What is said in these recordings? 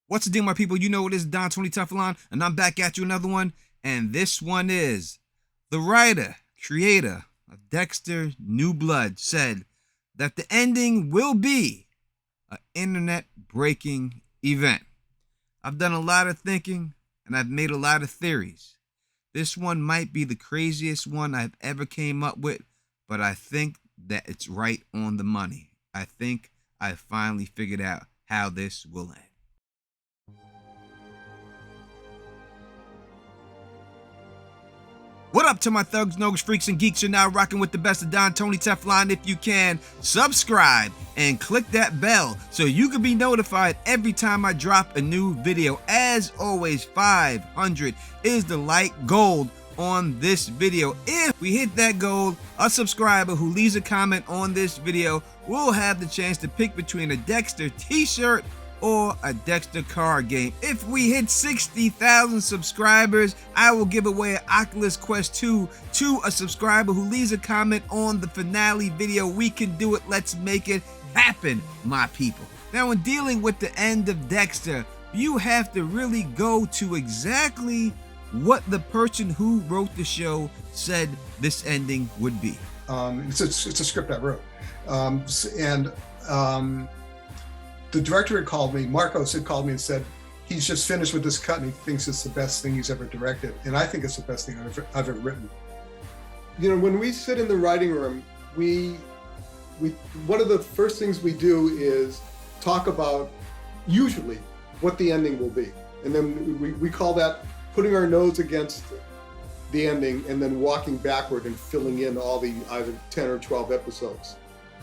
What's the deal, my people? You know it is Don Tony Teflon, and I'm back at you another one. And this one is the writer, creator of Dexter New Blood said that the ending will be an internet-breaking event. I've done a lot of thinking, and I've made a lot of theories. This one might be the craziest one I've ever came up with, but I think that it's right on the money. I think I finally figured out how this will end. What up to my thugs, nogs, freaks, and geeks? You're now rocking with the best of Don Tony Teflon. If you can, subscribe and click that bell so you can be notified every time I drop a new video. As always, 500 is the like goal on this video. If we hit that goal, a subscriber who leaves a comment on this video will have the chance to pick between a Dexter t-shirt or a Dexter card game. If we hit 60,000 subscribers, I will give away an Oculus Quest 2 to a subscriber who leaves a comment on the finale video. We can do it. Let's make it happen, my people. Now, in dealing with the end of Dexter, you have to really go to exactly what the person who wrote the show said this ending would be. It's a script I wrote. The director had called me, Marcos had called me and said, he's just finished with this cut and he thinks it's the best thing he's ever directed. And I think it's the best thing I've ever written. You know, when we sit in the writing room, we one of the first things we do is talk about usually what the ending will be. And then we call that putting our nose against the ending and then walking backward and filling in all the either 10 or 12 episodes.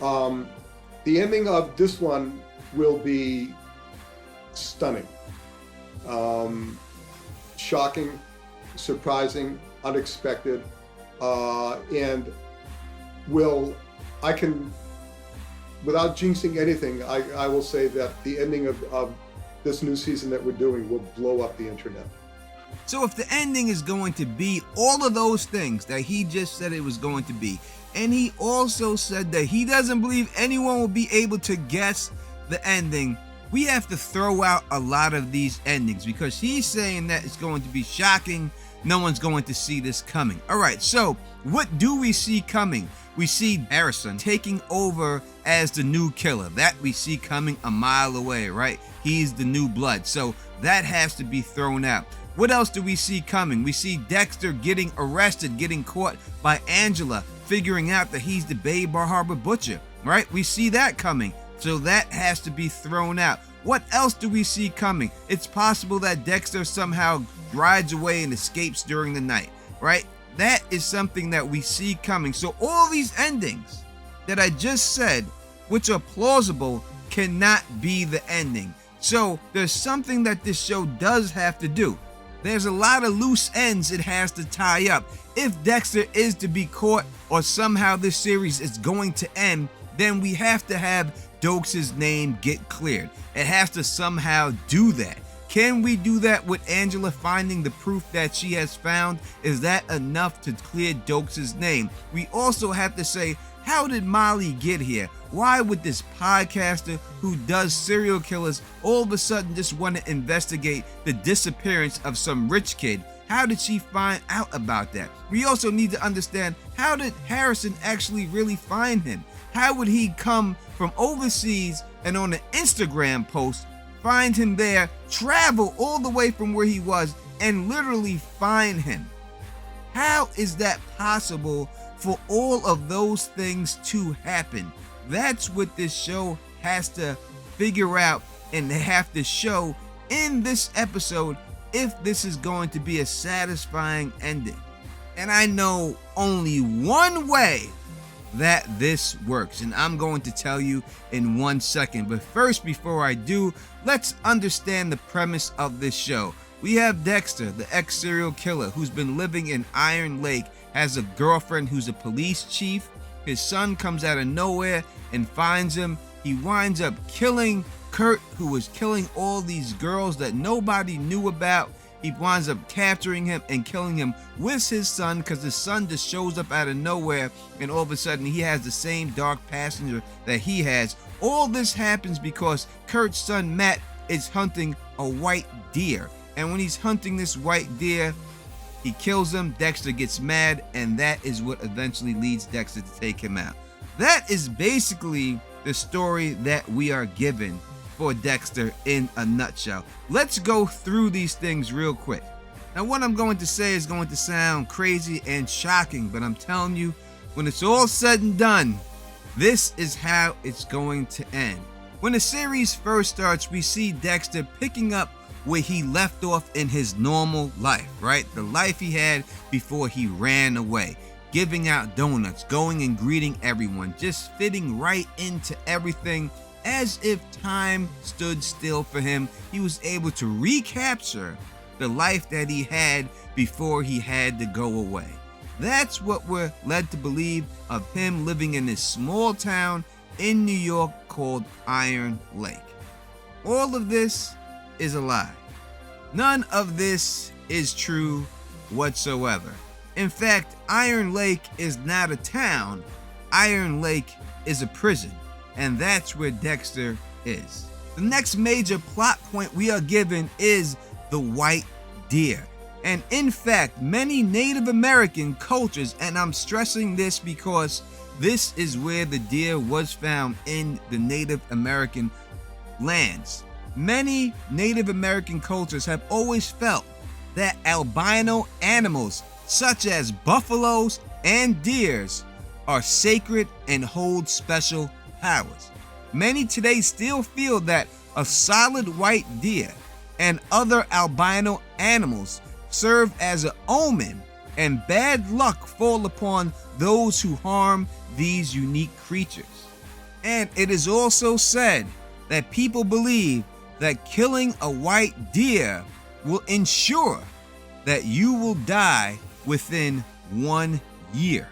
The ending of this one will be stunning, shocking, surprising, unexpected, and I can, without jinxing anything, I will say that the ending of this new season that we're doing will blow up the internet. So if the ending is going to be all of those things that he just said it was going to be, and he also said that he doesn't believe anyone will be able to guess the ending, we have to throw out a lot of these endings because he's saying that it's going to be shocking. No one's going to see this coming. All right, so what do we see coming? We see Harrison taking over as the new killer. That we see coming a mile away, right? He's the new blood. So that has to be thrown out. What else do we see coming? We see Dexter getting arrested, getting caught by Angela, figuring out that he's the Bay Bar Harbor butcher, right? We see that coming. So that has to be thrown out. What else do we see coming? It's possible that Dexter somehow rides away and escapes during the night, right? That is something that we see coming. So all these endings that I just said, which are plausible, cannot be the ending. So there's something that this show does have to do. There's a lot of loose ends it has to tie up. If Dexter is to be caught or somehow this series is going to end, then we have to have Dokes' name get cleared. It has to somehow do that. Can we do that with Angela finding the proof that she has found? Is that enough to clear Dokes' name? We also have to say, how did Molly get here? Why would this podcaster who does serial killers all of a sudden just want to investigate the disappearance of some rich kid? How did she find out about that? We also need to understand, how did Harrison actually really find him? How would he come from overseas and on an Instagram post, find him there, travel all the way from where he was and literally find him? How is that possible for all of those things to happen? That's what this show has to figure out, and they have to show in this episode if this is going to be a satisfying ending. And I know only one way that this works, and I'm going to tell you in 1 second. But first, before I do, let's understand the premise of this show. We have Dexter, the ex-serial killer who's been living in Iron Lake, has a girlfriend who's a police chief. His son comes out of nowhere and finds him. He winds up killing Kurt, who was killing all these girls that nobody knew about. He winds up capturing him and killing him with his son, because his son just shows up out of nowhere and all of a sudden he has the same dark passenger that he has. All this happens because Kurt's son Matt is hunting a white deer. And when he's hunting this white deer, he kills him. Dexter gets mad, and that is what eventually leads Dexter to take him out. That is basically the story that we are given for Dexter in a nutshell. Let's go through these things real quick. Now, what I'm going to say is going to sound crazy and shocking, but I'm telling you, when it's all said and done, this is how it's going to end. When the series first starts, we see Dexter picking up where he left off in his normal life, right? The life he had before he ran away. Giving out donuts, going and greeting everyone, just fitting right into everything as if time stood still for him. He was able to recapture the life that he had before he had to go away. That's what we're led to believe of him living in this small town in New York called Iron Lake. All of this is a lie. None of this is true whatsoever. In fact, Iron Lake is not a town. Iron Lake is a prison, and that's where Dexter is. The next major plot point we are given is the white deer. And in fact, many Native American cultures, and I'm stressing this because this is where the deer was found in the Native American lands. Many Native American cultures have always felt that albino animals such as buffaloes and deers are sacred and hold special powers. Many today still feel that a solid white deer and other albino animals serve as an omen, and bad luck fall upon those who harm these unique creatures. And it is also said that people believe that killing a white deer will ensure that you will die within 1 year.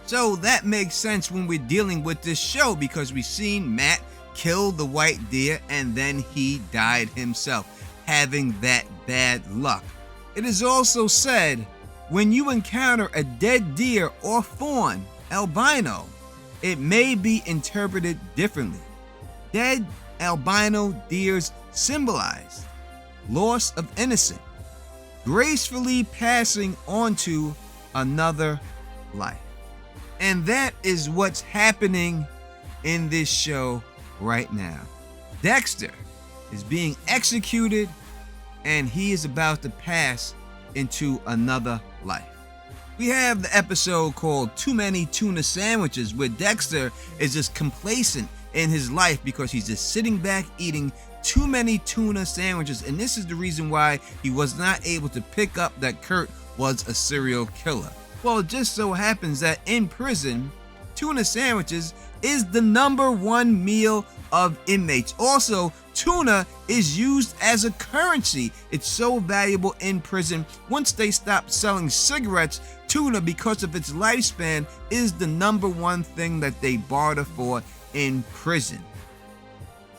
So that makes sense when we're dealing with this show, because we've seen Matt kill the white deer and then he died himself, having that bad luck. It is also said when you encounter a dead deer or fawn, albino, it may be interpreted differently. Dead albino deers symbolize loss of innocence, gracefully passing on to another life. And that is what's happening in this show right now. Dexter is being executed, and he is about to pass into another life. We have the episode called Too Many Tuna Sandwiches, where Dexter is just complacent in his life because he's just sitting back eating too many tuna sandwiches, and this is the reason why he was not able to pick up that Kurt was a serial killer. Well, it just so happens that in prison, tuna sandwiches is the #1 meal of inmates. Also, tuna is used as a currency. It's so valuable in prison. Once they stop selling cigarettes, tuna, because of its lifespan, is the #1 thing that they barter for in prison.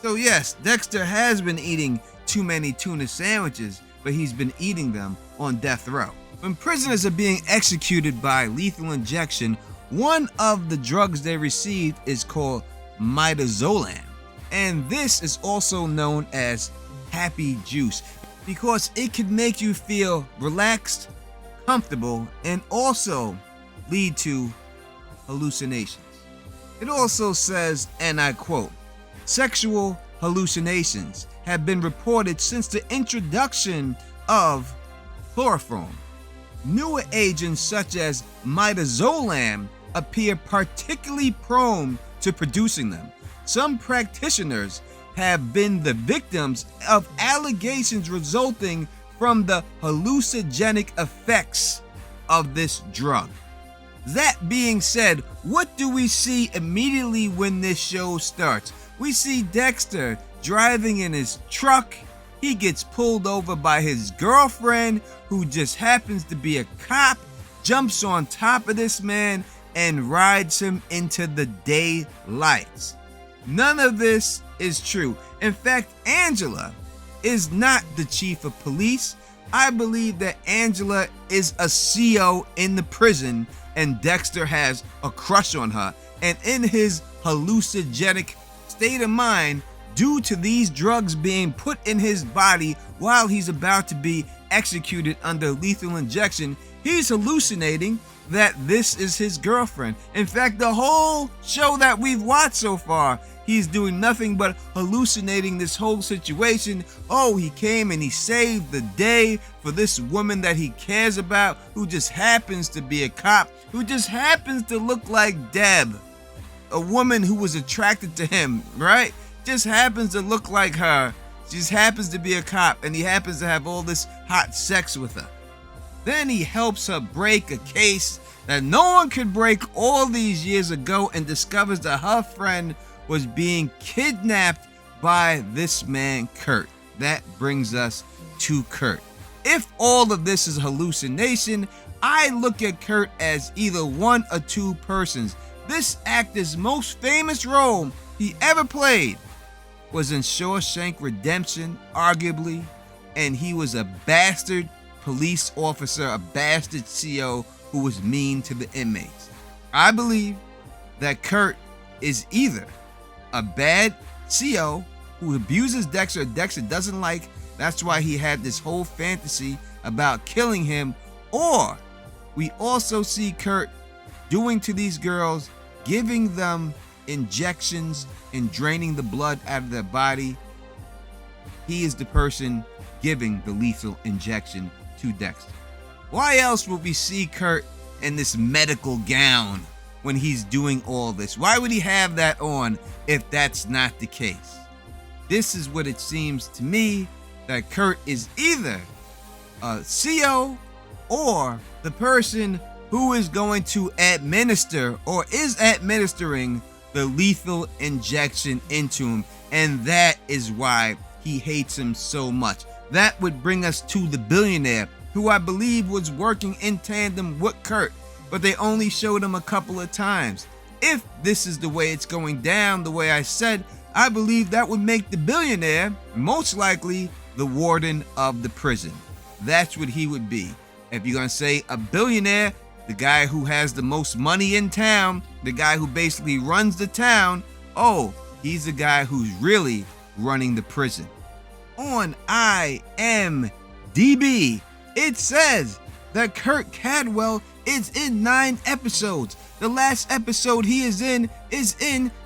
So yes, Dexter has been eating too many tuna sandwiches, but he's been eating them on death row. When prisoners are being executed by lethal injection, one of the drugs they receive is called midazolam. And this is also known as happy juice because it can make you feel relaxed, comfortable, and also lead to hallucinations. It also says, and I quote, "Sexual hallucinations have been reported since the introduction of chloroform. Newer agents such as midazolam appear particularly prone to producing them. Some practitioners have been the victims of allegations resulting from the hallucinogenic effects of this drug." That being said, what do we see immediately when this show starts? We see Dexter driving in his truck. He gets pulled over by his girlfriend, who just happens to be a cop, jumps on top of this man, and rides him into the daylights. None of this is true. In fact, Angela is not the chief of police. I believe that Angela is a CO in the prison, and Dexter has a crush on her. And in his hallucinogenic state of mind, due to these drugs being put in his body while he's about to be executed under lethal injection, he's hallucinating that this is his girlfriend. In fact, the whole show that we've watched so far, he's doing nothing but hallucinating this whole situation. Oh, he came and he saved the day for this woman that he cares about, who just happens to be a cop, who just happens to look like Deb, a woman who was attracted to him, right? Just happens to look like her. She just happens to be a cop, and he happens to have all this hot sex with her. Then he helps her break a case that no one could break all these years ago, and discovers that her friend was being kidnapped by this man, Kurt. That brings us to Kurt. If all of this is hallucination, I look at Kurt as either one or two persons. This actor's most famous role he ever played was in Shawshank Redemption, arguably, and he was a bastard police officer, a bastard CO who was mean to the inmates. I believe that Kurt is either a bad CO who abuses Dexter doesn't like, that's why he had this whole fantasy about killing him, or we also see Kurt doing to these girls, giving them injections and draining the blood out of their body. He is the person giving the lethal injection to Dexter. Why else would we see Kurt in this medical gown when he's doing all this? Why would he have that on if that's not the case? This is what it seems to me, that Kurt is either a CO or the person who is going to administer or is administering the lethal injection into him, and that is why he hates him so much. That would bring us to the billionaire, who I believe was working in tandem with Kurt, but they only showed him a couple of times. If this is the way it's going down, the way I said, I believe that would make the billionaire most likely the warden of the prison. That's what he would be. If you're going to say a billionaire, the guy who has the most money in town, the guy who basically runs the town, oh, he's the guy who's really running the prison. On IMDb, it says that Kurt Cadwell is in 9 episodes. The last episode he is in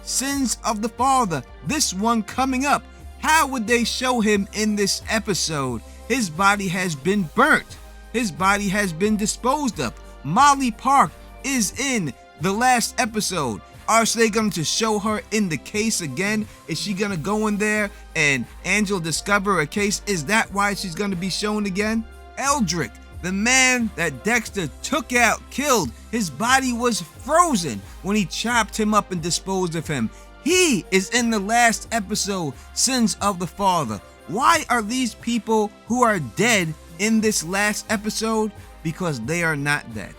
Sins of the Father. This one coming up. How would they show him in this episode? His body has been burnt. His body has been disposed of. Molly Park is in the last episode. Are they going to show her in the case again? Is she going to go in there and Angel discover a case? Is that why she's going to be shown again? Eldrick, the man that Dexter took out, killed, his body was frozen when he chopped him up and disposed of him. He is in the last episode, Sins of the Father. Why are these people who are dead in this last episode? Because they are not dead.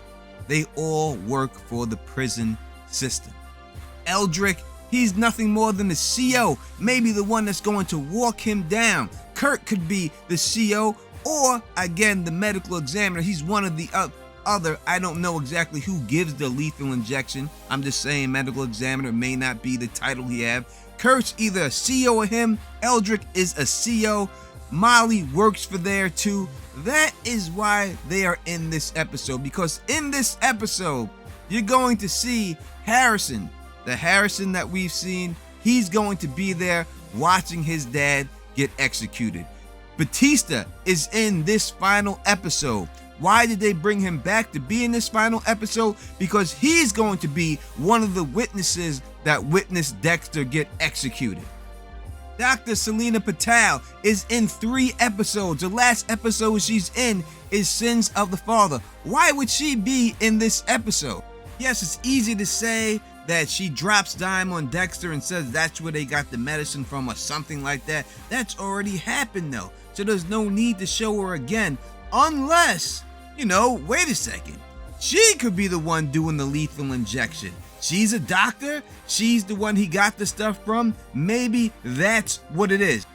They all work for the prison system. Eldrick, he's nothing more than the CO, maybe the one that's going to walk him down. Kurt could be the CO, or again, the medical examiner. He's one of the other, I don't know exactly who gives the lethal injection. I'm just saying medical examiner may not be the title he have. Kurt's either a CO or him. Eldrick is a CO. Molly works for there too. That is why they are in this episode, because in this episode, you're going to see Harrison, the Harrison that we've seen. He's going to be there watching his dad get executed. Batista is in this final episode. Why did they bring him back to be in this final episode? Because he's going to be one of the witnesses that witnessed Dexter get executed. Dr. Selena Patel is in 3 episodes. The last episode she's in is Sins of the Father. Why would she be in this episode? Yes, it's easy to say that she drops dime on Dexter and says that's where they got the medicine from or something like that. That's already happened though. So there's no need to show her again. Unless, wait a second. She could be the one doing the lethal injection. She's a doctor. She's the one he got the stuff from. Maybe that's what it is.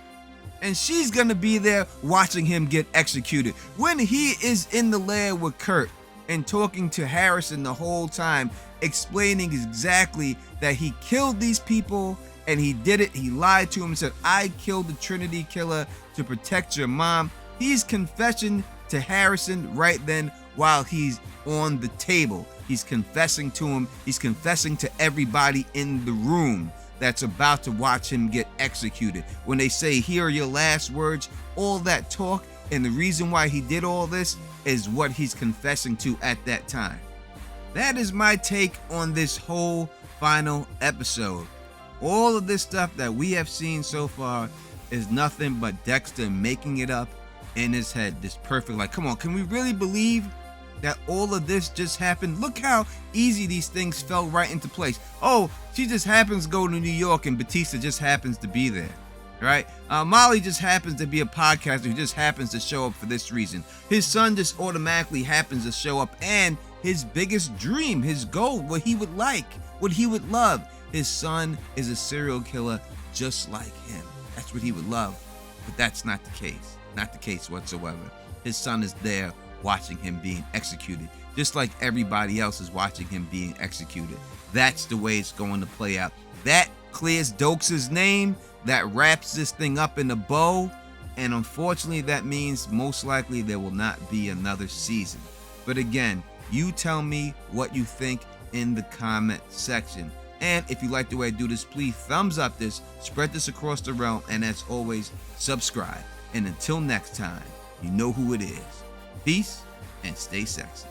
And she's going to be there watching him get executed. When he is in the lab with Kurt and talking to Harrison the whole time, explaining exactly that he killed these people and he did it. He lied to him and said, I killed the Trinity Killer to protect your mom. He's confessing to Harrison right then while he's on the table. He's confessing to him. He's confessing to everybody in the room that's about to watch him get executed. When they say, here are your last words, all that talk, and the reason why he did all this is what he's confessing to at that time. That is my take on this whole final episode. All of this stuff that we have seen so far is nothing but Dexter making it up in his head. This perfect, like, come on, can we really believe that all of this just happened? Look how easy these things fell right into place. Oh, she just happens to go to New York and Batista just happens to be there, right? Molly just happens to be a podcaster who just happens to show up for this reason. His son just automatically happens to show up, and his biggest dream, his goal, what he would like, what he would love. His son is a serial killer just like him. That's what he would love, but that's not the case. Not the case whatsoever. His son is there watching him being executed, just like everybody else is watching him being executed. That's the way it's going to play out. That clears Dokes' name. That wraps this thing up in a bow. And unfortunately, that means most likely there will not be another season. But again, you tell me what you think in the comment section. And if you like the way I do this, please thumbs up this, spread this across the realm, and as always, subscribe. And until next time, you know who it is. Peace and stay sexy.